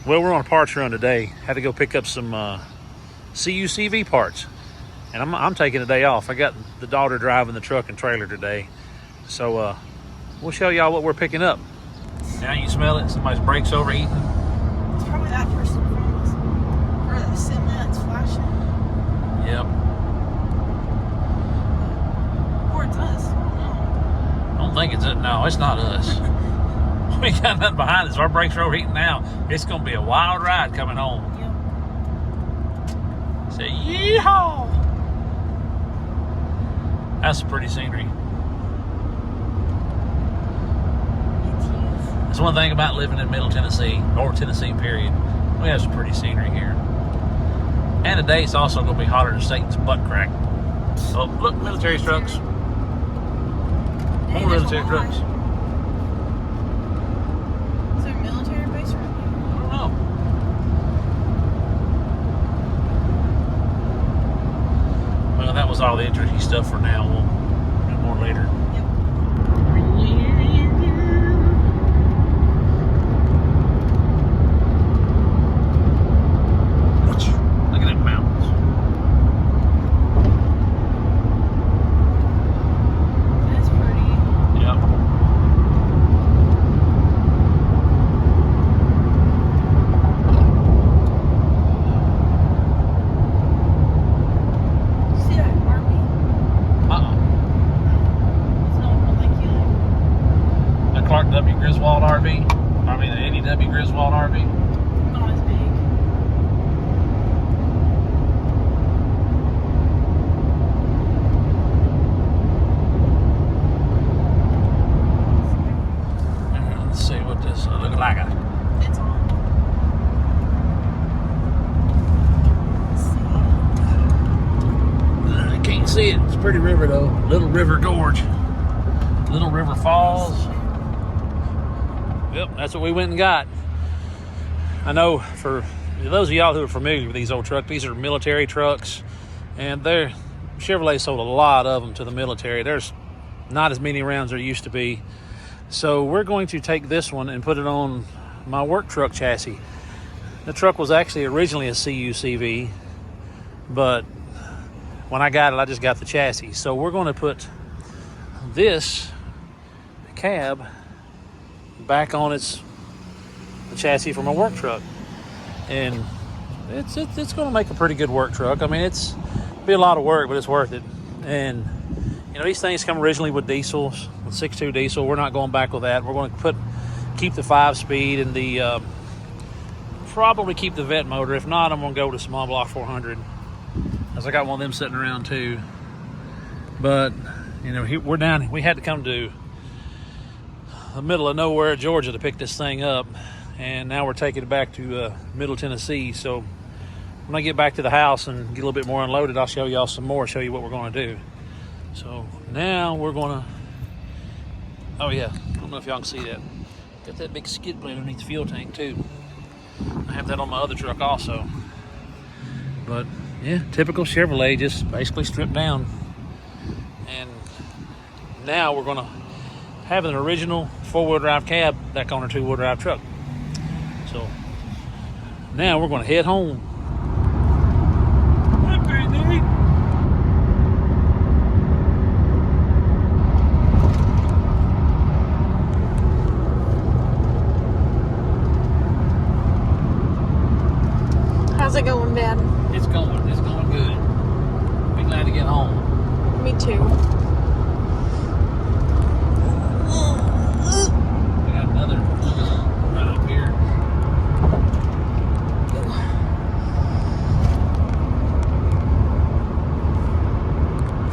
Well, we're on a parts run today. Had to go pick up some CUCV parts. And I'm taking a day off. I got the daughter driving the truck and trailer today. So we'll show y'all what we're picking up. Now you smell it? Somebody's brakes overheating. It's probably that person in front of us. Or that semi that's flashing. Yep. Or it's us. I don't think it's it. No, it's not us. We got nothing behind us. Our brakes are overheating now. It's going to be a wild ride coming home. Yep. Say yeehaw! That's some pretty scenery. That's one thing about living in Middle Tennessee, or Tennessee period. We have some pretty scenery here. And today it's also going to be hotter than Satan's butt crack. Oh, look, military trucks. More military trucks. Is there a military base around here? I don't know. Well, that was all the interesting stuff for now. We'll do more later. Look at them mountains. That's pretty. Yep. See that RV? It's not one like you like. The Clark W. Griswold RV. I mean, the Eddie W. Griswold RV. Not as big. Let's see what this looks like. It's on. Let's see. I can't see it. It's a pretty river, though. Little River Gorge. Little River Falls. Yep, that's what we went and got. I know for those of y'all who are familiar with these old trucks, these are military trucks, and Chevrolet sold a lot of them to the military. There's not as many around as there used to be. So we're going to take this one and put it on my work truck chassis. The truck was actually originally a CUCV, but when I got it, I just got the chassis. So we're going to put this cab back on the chassis for my work truck, and it's going to make a pretty good work truck. I mean, it's be a lot of work, but it's worth it. And you know, these things come originally with diesels, with 6.2 diesel. We're not going back with that. We're going to keep the 5-speed and the probably keep the vet motor. If not, I'm going to go with a small block 400, as I got one of them sitting around too. But you know, we had to come to the middle of nowhere, Georgia, to pick this thing up, and now we're taking it back to Middle Tennessee. So when I get back to the house and get a little bit more unloaded, I'll show y'all some more, show you what we're going to do. So now we're going to, oh yeah, I don't know if y'all can see that. Got that big skid plate underneath the fuel tank too. I have that on my other truck also. But yeah, typical Chevrolet, just basically stripped down. And now we're going to have an original 4-wheel drive cab back on our 2-wheel drive truck. So now we're going to head home. How's it going, Dad? It's going good. Be glad to get home. Me too. We got another right up here.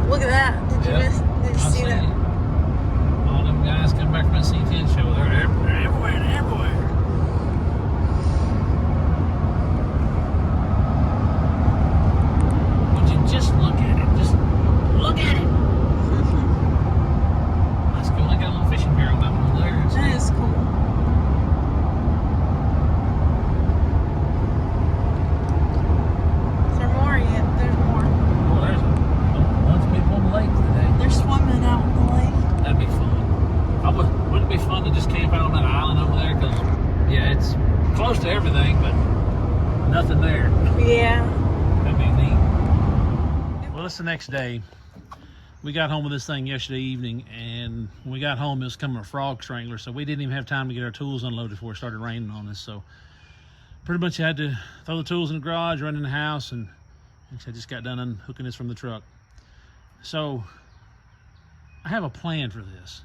Look at that. Did you see that? All them guys come back from the C10 show. They're everywhere. Would you just look at it? Just look at it. thing, but nothing there. Yeah. That'd be neat. Well, it's the next day. We got home with this thing yesterday evening, and when we got home, it was coming a frog strangler, so we didn't even have time to get our tools unloaded before it started raining on us. So pretty much had to throw the tools in the garage, run in the house, and I just got done unhooking this from the truck. So I have a plan for this.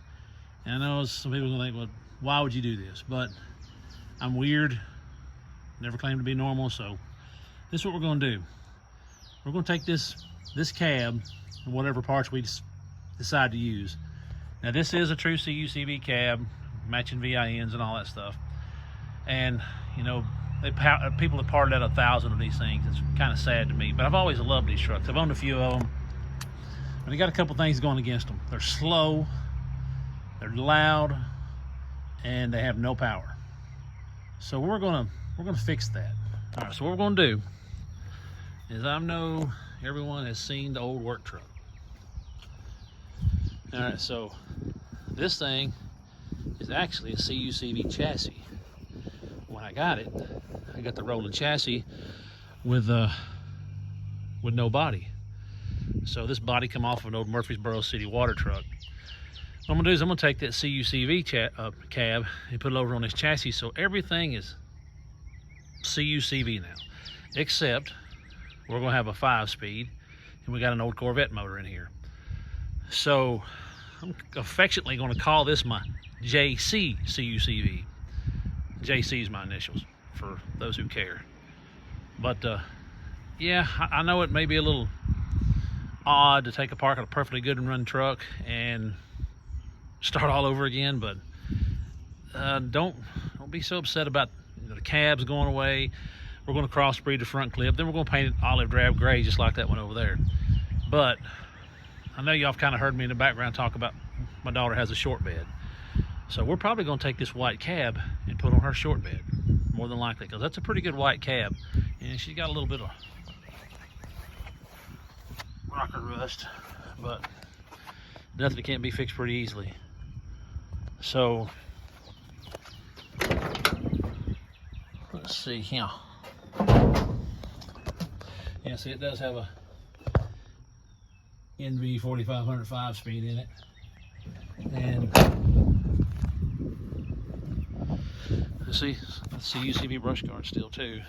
And I know some people are gonna think, well, why would you do this? But I'm weird, never claimed to be normal, so this is what we're gonna do. We're gonna take this cab and whatever parts we decide to use. Now this is a true CUCV cab, matching VINs and all that stuff. And you know, people have parted out 1,000 of these things. It's kind of sad to me, but I've always loved these trucks. I've owned a few of them, and they got a couple things going against them. They're slow, they're loud, and they have no power. So we're gonna fix that. All right, so what we're gonna do is, I know everyone has seen the old work truck. All right, so this thing is actually a CUCV chassis. When I got it, I got the rolling chassis with no body. So this body come off of an old Murfreesboro City water truck. What I'm gonna do is I'm gonna take that CUCV cab and put it over on this chassis, so everything is CUCV now, except we're gonna have a 5-speed, and we got an old Corvette motor in here. So I'm affectionately gonna call this my JC CUCV. JC is my initials for those who care. But yeah, I know it may be a little odd to take apart a perfectly good and run truck and start all over again, but don't be so upset about, you know, the cabs going away. We're going to crossbreed the front clip, then we're going to paint it olive drab gray just like that one over there. But I know y'all have kind of heard me in the background talk about my daughter has a short bed, so we're probably going to take this white cab and put on her short bed, more than likely, because that's a pretty good white cab, and she's got a little bit of rocker rust, but nothing that can't be fixed pretty easily. So let's see here. Yeah, see, it does have a NV 4500 5-speed in it, and see, that's the UCV brush guard still too.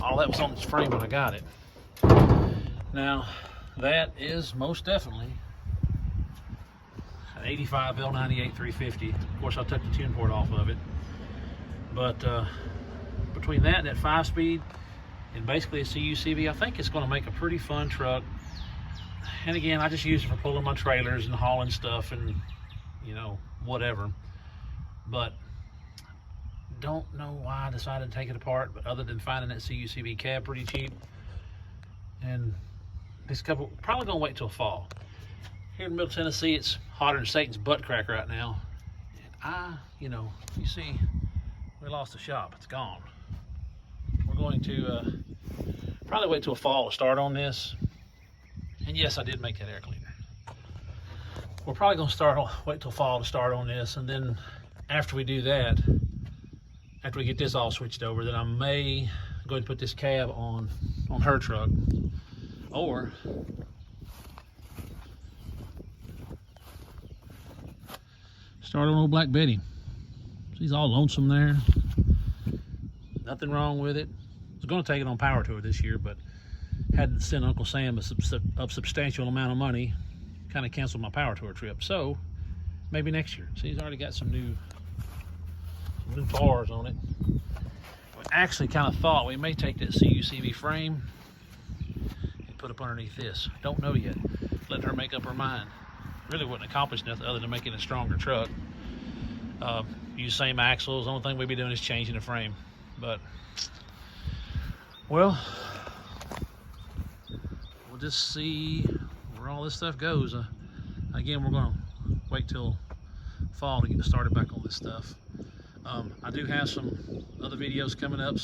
All that was on this frame when I got it. Now that is most definitely an 85 L98 350. Of course, I took the tune port off of it, but between that and that 5-speed and basically a CUCV, I think it's going to make a pretty fun truck. And again, I just use it for pulling my trailers and hauling stuff and, you know, whatever. But don't know why I decided to take it apart, but other than finding that CUCV cab pretty cheap, and this couple probably gonna wait till fall. Here in Middle Tennessee, it's hotter than Satan's butt crack right now. And you know, you see, we lost the shop. It's gone. We're going to probably wait till fall to start on this. And yes, I did make that air cleaner. We're probably gonna wait till fall to start on this, and then after we do that, after we get this all switched over, then I may go ahead and put this cab on her truck, or start on old Black Betty. She's all lonesome there. Nothing wrong with it. I was going to take it on Power Tour this year, but had to send Uncle Sam a substantial amount of money. Kind of canceled my Power Tour trip. So maybe next year. See, he's already got some new bars on it. We actually kind of thought we may take that CUCV frame and put up underneath this. Don't know yet. Let her make up her mind. Really wouldn't accomplish nothing other than making a stronger truck. Use same axles. The only thing we'd be doing is changing the frame. But well, we'll just see where all this stuff goes. Again, we're going to wait till fall to get started back on this stuff. I do have some other videos coming up.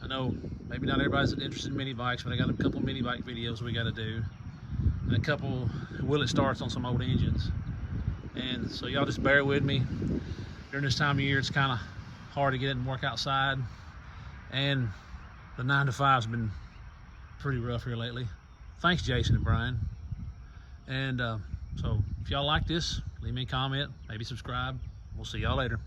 I know maybe not everybody's interested in mini bikes, but I got a couple mini bike videos we got to do, and a couple will it starts on some old engines. And so y'all just bear with me. During this time of year, it's kind of hard to get in and work outside, and the 9 to 5's been pretty rough here lately. Thanks, Jason and Brian. And so if y'all like this, leave me a comment, maybe subscribe. We'll see y'all later.